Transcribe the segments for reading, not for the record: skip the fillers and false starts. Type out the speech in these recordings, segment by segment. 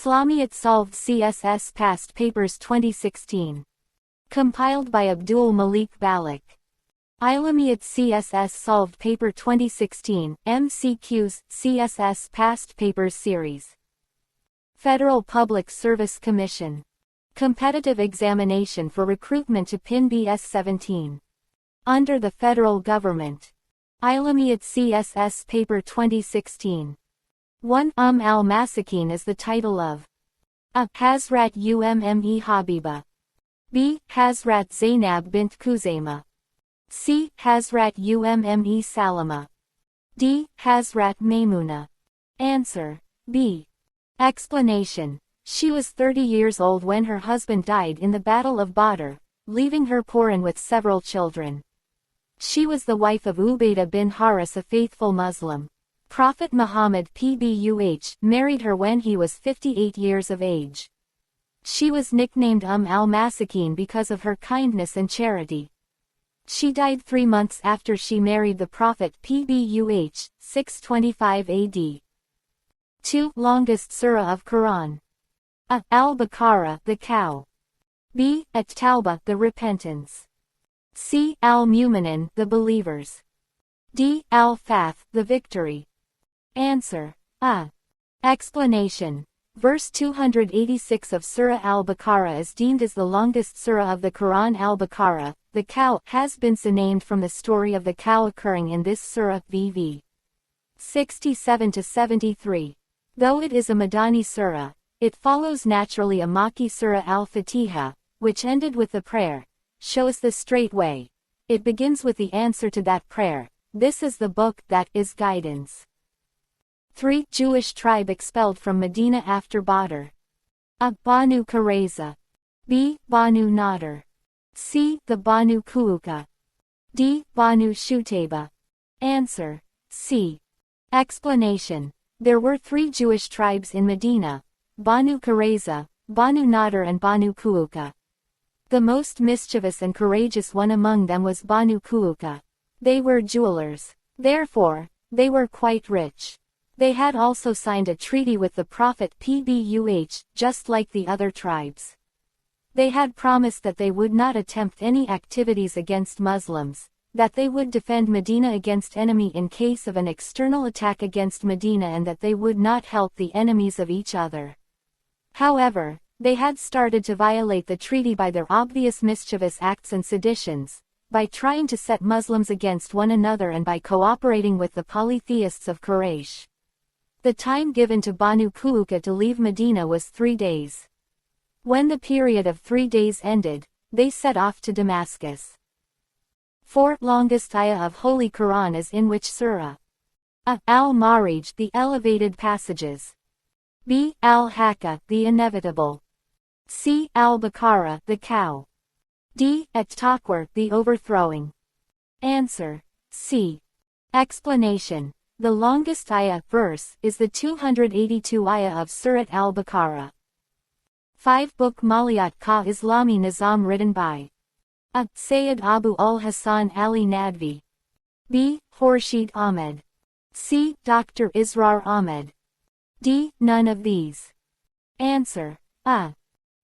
Islamiat solved CSS past papers 2016. Compiled by Abdul Malik Balik. Islamiat CSS solved paper 2016, MCQs, CSS past papers series. Federal Public Service Commission. Competitive examination for recruitment to PIN BS 17. Under the federal government. Islamiat CSS paper 2016. 1. Al-Masakin is the title of A. Hazrat Umme Habiba. B. Hazrat Zainab bint Khuzaima. C. Hazrat Umme Salama. D. Hazrat Maymuna. Answer. B. Explanation. She was 30 years old when her husband died in the Battle of Badr, leaving her poor and with several children. She was the wife of Ubaidah bin Haris, a faithful Muslim. Prophet Muhammad PBUH married her when he was 58 years of age. She was nicknamed al-Masakin because of her kindness and charity. She died 3 months after she married the Prophet PBUH, 625 AD. 2. Longest surah of Quran. A. Al-Baqarah, the cow. B. At-Tawbah, the repentance. C. Al-Mu'minin, the believers. D. Al-Fath, the victory. Answer. A. Explanation. Verse 286 of Surah Al-Baqarah is deemed as the longest surah of the Quran. Al-Baqarah, the cow, has been so named from the story of the cow occurring in this surah, VV 67-73. Though it is a Madani surah, it follows naturally a Makki surah Al-Fatiha, which ended with the prayer, "Show us the straight way." It begins with the answer to that prayer, "This is the book that is guidance." 3. Jewish tribe expelled from Medina after Badr. A. Banu Qurayza. B. Banu Nadir. C. The Banu Kuuka. D. Banu Shutayba. Answer. C. Explanation. There were 3 Jewish tribes in Medina: Banu Qurayza, Banu Nadir and Banu Kuuka. The most mischievous and courageous one among them was Banu Kuuka. They were jewelers. Therefore, they were quite rich. They had also signed a treaty with the Prophet PBUH, just like the other tribes. They had promised that they would not attempt any activities against Muslims, that they would defend Medina against enemy in case of an external attack against Medina, and that they would not help the enemies of each other. However, they had started to violate the treaty by their obvious mischievous acts and seditions, by trying to set Muslims against one another, and by cooperating with the polytheists of Quraysh. The time given to Banu Kuuka to leave Medina was 3 days. When the period of 3 days ended, they set off to Damascus. 4. Longest ayah of Holy Quran is in which surah? A. Al-Ma'arij, the elevated passages. B. Al-Haqqa, the inevitable. C. Al-Baqarah, the cow. D. At-Takwir, the overthrowing. Answer. C. Explanation. The longest ayah verse is the 282 ayah of Surat Al-Baqarah. 5. Book Maliyat Ka Islami Nizam written by A. Sayyid Abu al-Hasan Ali Nadvi. B. Khurshid Ahmed. C. Dr. Israr Ahmed. D. None of these. Answer. A.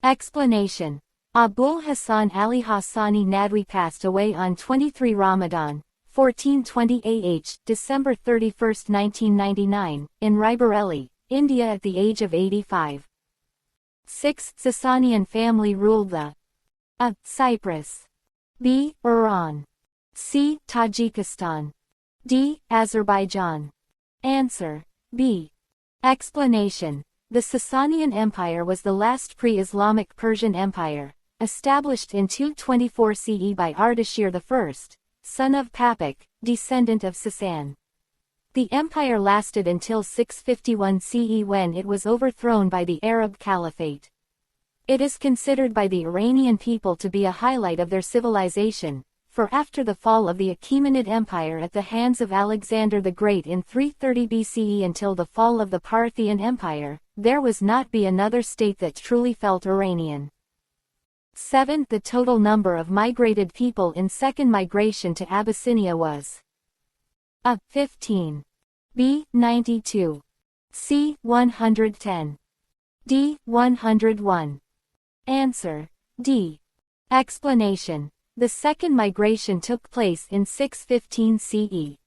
Explanation. Abul Hasan Ali Hassani Nadwi passed away on 23 Ramadan, 1420 AH, December 31, 1999, in Raebareli, India at the age of 85. 6. Sasanian family ruled the A. Cyprus. B. Iran. C. Tajikistan. D. Azerbaijan. Answer. B. Explanation. The Sasanian Empire was the last pre-Islamic Persian Empire, established in 224 CE by Ardashir I, son of Papak, descendant of Sasan. The empire lasted until 651 CE, when it was overthrown by the Arab Caliphate. It is considered by the Iranian people to be a highlight of their civilization, for after the fall of the Achaemenid Empire at the hands of Alexander the Great in 330 BCE until the fall of the Parthian Empire, there was not be another state that truly felt Iranian. 7. The total number of migrated people in second migration to Abyssinia was A. 15. B. 92. C. 110. D. 101. Answer. D. Explanation. The second migration took place in 615 CE.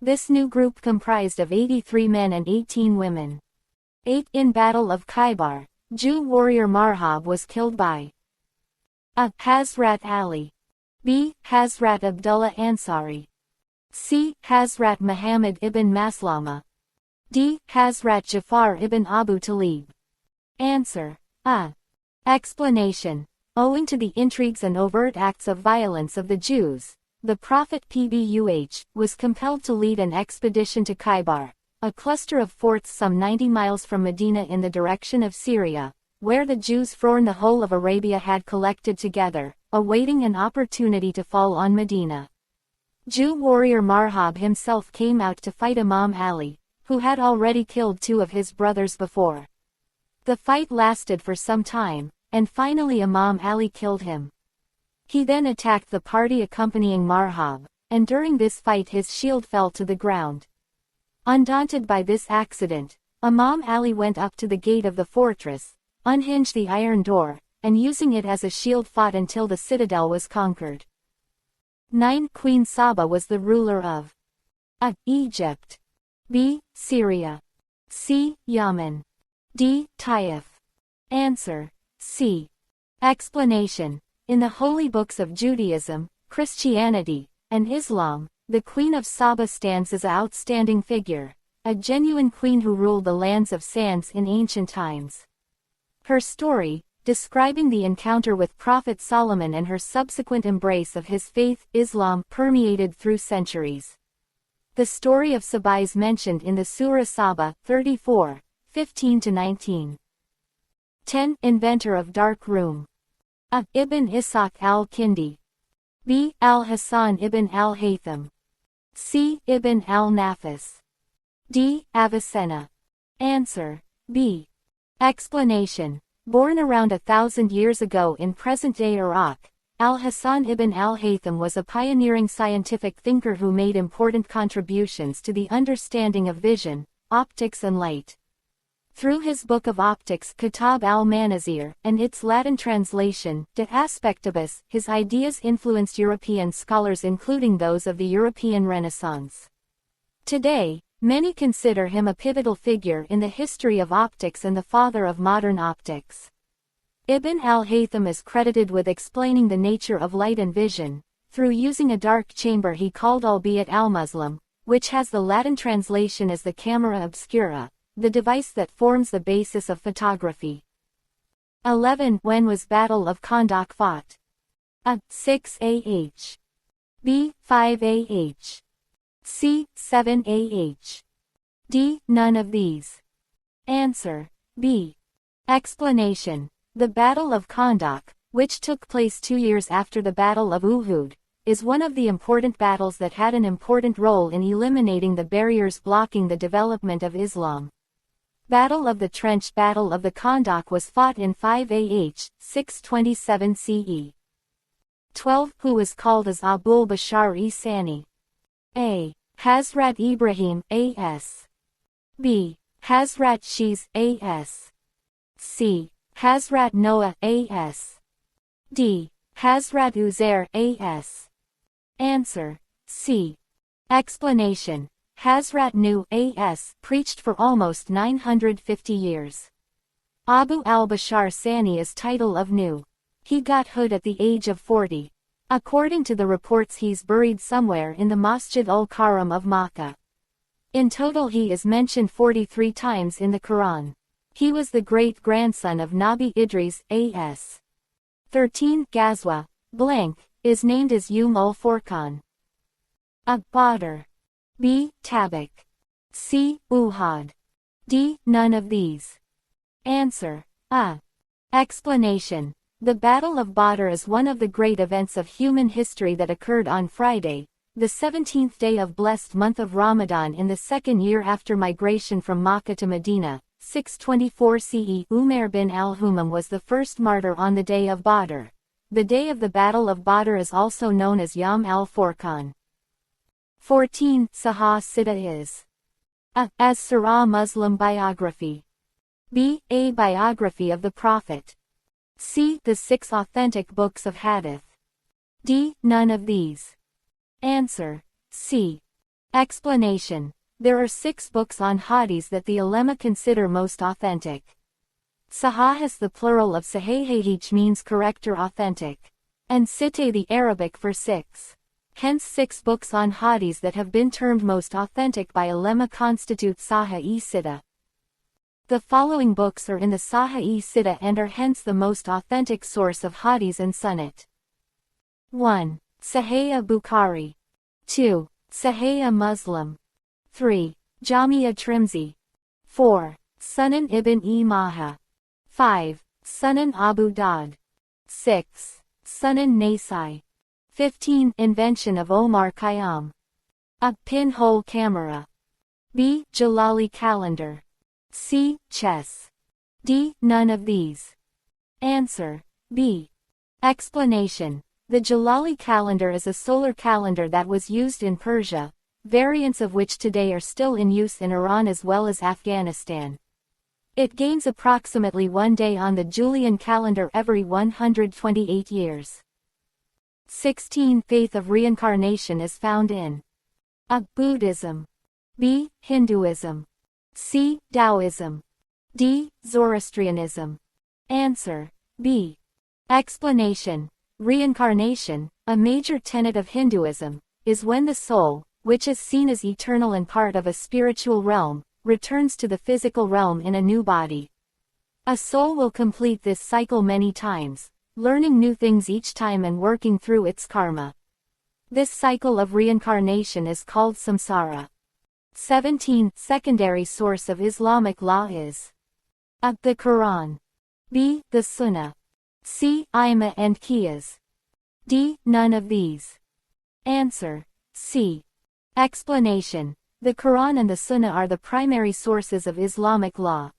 This new group comprised of 83 men and 18 women. 8. In Battle of Khaybar, Jew warrior Marhab was killed by A. Hazrat Ali. B. Hazrat Abdullah Ansari. C. Hazrat Muhammad ibn Maslama. D. Hazrat Jafar ibn Abu Talib. Answer. A. Explanation. Owing to the intrigues and overt acts of violence of the Jews, the Prophet Pbuh was compelled to lead an expedition to Khaybar, a cluster of forts some 90 miles from Medina in the direction of Syria, where the Jews from the whole of Arabia had collected together, awaiting an opportunity to fall on Medina. Jew warrior Marhab himself came out to fight Imam Ali, who had already killed 2 of his brothers before. The fight lasted for some time, and finally Imam Ali killed him. He then attacked the party accompanying Marhab, and during this fight his shield fell to the ground. Undaunted by this accident, Imam Ali went up to the gate of the fortress, unhinged the iron door, and using it as a shield fought until the citadel was conquered. 9. Queen Saba was the ruler of A. Egypt. B. Syria. C. Yemen. D. Taif. Answer. C. Explanation. In the holy books of Judaism, Christianity, and Islam, the Queen of Saba stands as an outstanding figure, a genuine queen who ruled the lands of sands in ancient times. Her story, describing the encounter with Prophet Solomon and her subsequent embrace of his faith, Islam, permeated through centuries. The story of Saba is mentioned in the Surah Saba, 34, 15-19. 10. Inventor of dark room. A. Ibn Ishaq al-Kindi. B. Al-Hasan ibn al-Haytham. C. Ibn al-Nafis. D. Avicenna. Answer. B. Explanation. Born around 1,000 years ago in present-day Iraq, Al-Hasan ibn al-Haytham was a pioneering scientific thinker who made important contributions to the understanding of vision, optics and light. Through his book of optics Kitab al-Manazir, and its Latin translation, De Aspectibus, his ideas influenced European scholars including those of the European Renaissance. Today, many consider him a pivotal figure in the history of optics and the father of modern optics. Ibn al-Haytham is credited with explaining the nature of light and vision, through using a dark chamber he called albeit al-Muslim, which has the Latin translation as the camera obscura, the device that forms the basis of photography. 11. When was Battle of Khandaq fought? A. 6 AH. B. 5 AH. C. 7 AH. D. None of these. Answer. B. Explanation. The Battle of Khandaq, which took place 2 years after the Battle of Uhud, is one of the important battles that had an important role in eliminating the barriers blocking the development of Islam. Battle of the Trench. Battle of the Khandaq was fought in 5 AH, 627 CE. 12. Who was called as Abul Bashar-e Sani? A. Hazrat Ibrahim, A.S. B. Hazrat Shiz, A.S. C. Hazrat Noah, A.S. D. Hazrat Uzair, A.S. Answer. C. Explanation. Hazrat Nuh, A.S. preached for almost 950 years. Abu al-Bashar Sani is title of Nuh. He got Hud at the age of 40. According to the reports he's buried somewhere in the Masjid al-Karam of Makkah. In total he is mentioned 43 times in the Quran. He was the great-grandson of Nabi Idris, A.S. 13. Ghazwa, blank, is named as ul-Furqan. A. Badr. B. Tabuk. C. Uhud. D. None of these. Answer. A. Explanation. The Battle of Badr is one of the great events of human history that occurred on Friday, the 17th day of blessed month of Ramadan in the second year after migration from Makkah to Medina, 624 CE. Umair bin al-Humam was the first martyr on the day of Badr. The day of the Battle of Badr is also known as Yawm al-Furqan. 14. Sahah Sitta is A. As Surah Muslim biography. B. A biography of the Prophet. C. The 6 authentic books of Hadith. D. None of these. Answer. C. Explanation. There are 6 books on Hadiths that the ulema consider most authentic. Sahih is the plural of sahih, means correct or authentic. And sitte the Arabic for 6. Hence 6 books on Hadiths that have been termed most authentic by ulema constitute Sahih-e-Sitta. The following books are in the Sahih-e-Sitta and are hence the most authentic source of Hadiths and Sunnat. 1. Sahih Bukhari. 2. Sahih Muslim. 3. Jamia Trimzi. 4. Sunan ibn Majah. 5. Sunan Abu Dawud. 6. Sunan Nasai. 15. Invention of Omar Khayyam. A. Pinhole camera. B. Jalali calendar. C. Chess. D. None of these. Answer. B. Explanation. The Jalali calendar is a solar calendar that was used in Persia, variants of which today are still in use in Iran as well as Afghanistan. It gains approximately 1 day on the Julian calendar every 128 years. 16. Faith of reincarnation is found in A. Buddhism. B. Hinduism. C. Taoism. D. Zoroastrianism. Answer. B. Explanation. Reincarnation, a major tenet of Hinduism, is when the soul, which is seen as eternal and part of a spiritual realm, returns to the physical realm in a new body. A soul will complete this cycle many times, learning new things each time and working through its karma. This cycle of reincarnation is called samsara. 17. Secondary source of Islamic law is A. The Quran. B. The Sunnah. C. Ijma and Qiyas. D. None of these. Answer. C. Explanation. The Quran and the Sunnah are the primary sources of Islamic law.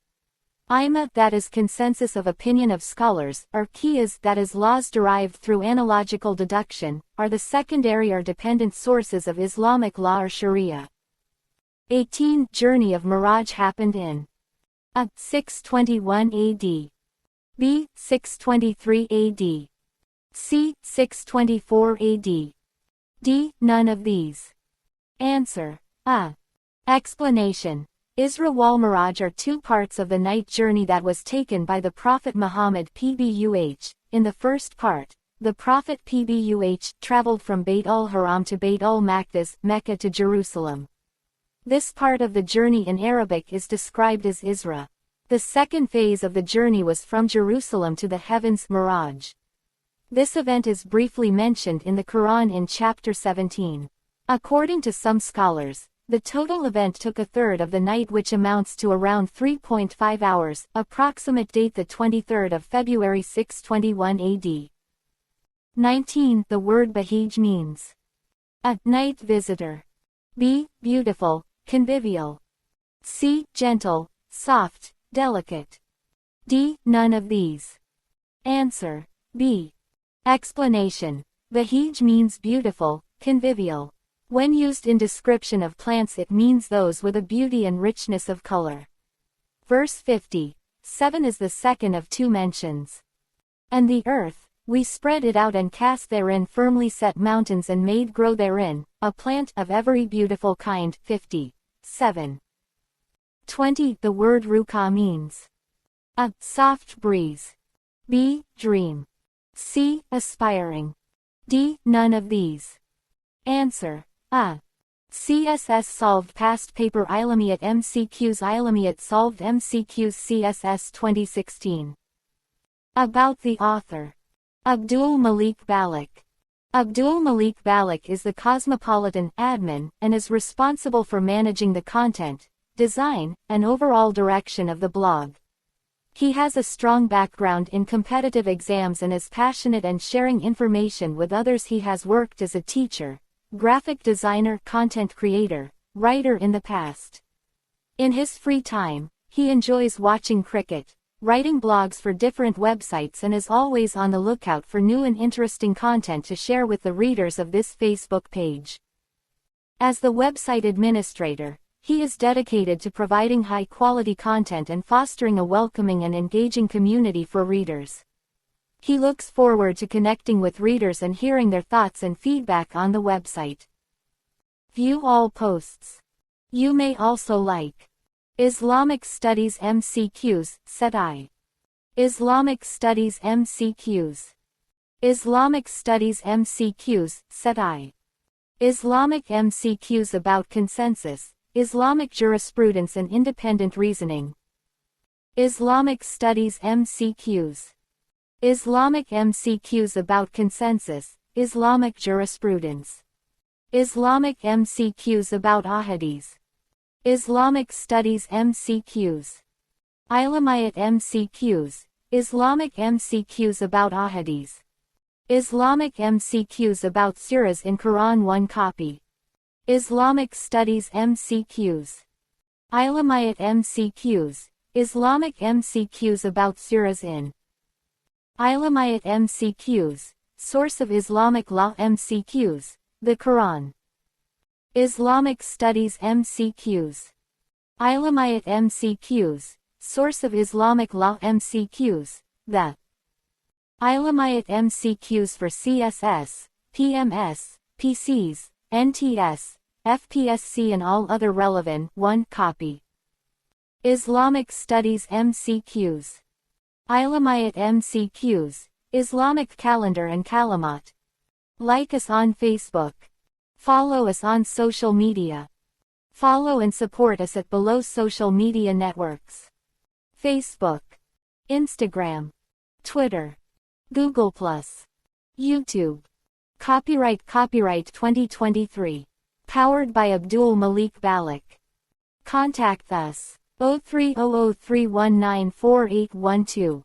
Ijma, that is consensus of opinion of scholars, or Qiyas, that is laws derived through analogical deduction, are the secondary or dependent sources of Islamic law or Sharia. 18. Journey of Miraj happened in A. 621 AD. B. 623 AD. C. 624 AD. D. None of these. Answer. A. Explanation. Isra wal Miraj are 2 parts of the night journey that was taken by the Prophet Muhammad PBUH. In the first part, the Prophet PBUH traveled from Bayt al-Haram to Bayt al-Maqdis, Mecca to Jerusalem. This part of the journey in Arabic is described as Isra. The second phase of the journey was from Jerusalem to the heavens, Miraj. This event is briefly mentioned in the Quran in chapter 17. According to some scholars, the total event took a third of the night, which amounts to around 3.5 hours, approximate date the 23rd of February 621 AD. 19. The word Bahij means A. Night visitor. B. Beautiful, convivial. C. Gentle, soft, delicate. D. None of these. Answer. B. Explanation. Bahij means beautiful, convivial. When used in description of plants, it means those with a beauty and richness of color. Verse 50. 7 is the second of 2 mentions. And the earth, we spread it out and cast therein firmly set mountains and made grow therein, a plant of every beautiful kind. 50. 7. 20. The word ruqa means A. Soft breeze. B. Dream. C. Aspiring. D. None of these. Answer. A. CSS solved past paper Islamiat MCQs Islamiat solved MCQs CSS 2016. About the author. Abdul Malik Balak. Abdul Malik Balak is the cosmopolitan admin and is responsible for managing the content, design, and overall direction of the blog. He has a strong background in competitive exams and is passionate and sharing information with others. He has worked as a teacher, graphic designer, content creator, writer in the past. In his free time, he enjoys watching cricket, writing blogs for different websites, and is always on the lookout for new and interesting content to share with the readers of this Facebook page. As the website administrator, He is dedicated to providing high-quality content and fostering a welcoming and engaging community for readers. He looks forward to connecting with readers and hearing their thoughts and feedback on the website. View all posts. You may also like Islamic Studies MCQs, Set I. Islamic Studies MCQs. Islamic Studies MCQs, Set I. Islamic MCQs about consensus, Islamic jurisprudence and independent reasoning. Islamic Studies MCQs. Islamic MCQs about consensus, Islamic jurisprudence. Islamic MCQs about ahadith. Islamic Studies MCQs. Islamiat MCQs, Islamic MCQs about ahadith. Islamic MCQs about surahs in Quran 1 copy. Islamic Studies MCQs. Islamiat MCQs, Islamic MCQs about surahs in Islamiat MCQs, Source of Islamic Law MCQs, the Quran. Islamic Studies MCQs. Islamiat MCQs, Source of Islamic Law MCQs, the Islamiat MCQs for CSS, PMS, PCS, NTS, FPSC and all other relevant 1 copy. Islamic Studies MCQs. Islamiat MCQs, Islamic Calendar and Kalimat. Like us on Facebook. Follow us on social media. Follow and support us at below social media networks. Facebook, Instagram, Twitter, Google+, YouTube. Copyright 2023. Powered by Abdul Malik Balik. Contact us 030031948812.